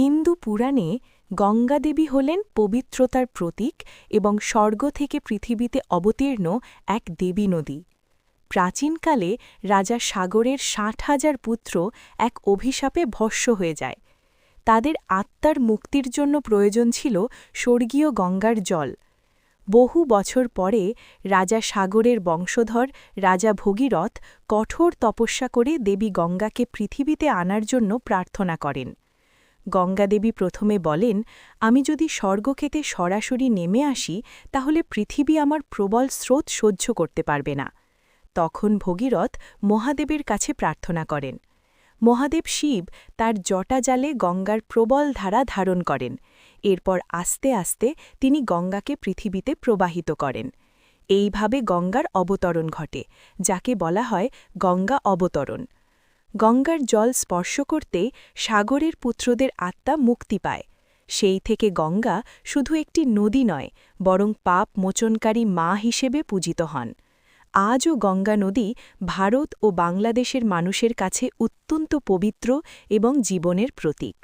হিন্দু পুরাণে গঙ্গা দেবী হলেন পবিত্রতার প্রতীক এবং স্বর্গ থেকে পৃথিবীতে অবতীর্ণ এক দেবী নদী। প্রাচীনকালে রাজা সাগরের ৬০,০০০ পুত্র এক অভিশাপে ভস্ম হয়ে যায়। তাদের আত্মার মুক্তির জন্য প্রয়োজন ছিল স্বর্গীয় গঙ্গার জল। বহু বছর পরে রাজা সাগরের বংশধর রাজা ভগীরথ কঠোর তপস্যা করে দেবী গঙ্গাকে পৃথিবীতে আনার জন্য প্রার্থনা করেন। গঙ্গাদেবী প্রথমে বলেন, আমি যদি স্বর্গক্ষেতে সরাসরি নেমে আসি তাহলে পৃথিবী আমার প্রবল স্রোত সহ্য করতে পারবে না। তখন ভগীরথ মহাদেবের কাছে প্রার্থনা করেন। মহাদেব শিব তার জটা জালে গঙ্গার প্রবল ধারা ধারণ করেন। এরপর আস্তে আস্তে তিনি গঙ্গাকে পৃথিবীতে প্রবাহিত করেন। এইভাবে গঙ্গার অবতরণ ঘটে, যাকে বলা হয় গঙ্গা অবতরণ। গঙ্গার জল স্পর্শ করতে সাগরের পুত্রদের আত্মা মুক্তি পায়। সেই থেকে গঙ্গা শুধু একটি নদী নয়, বরং পাপ মোচনকারী মা হিসেবে পূজিত হন। আজও গঙ্গা নদী ভারত ও বাংলাদেশের মানুষের কাছে অত্যন্ত পবিত্র এবং জীবনের প্রতীক।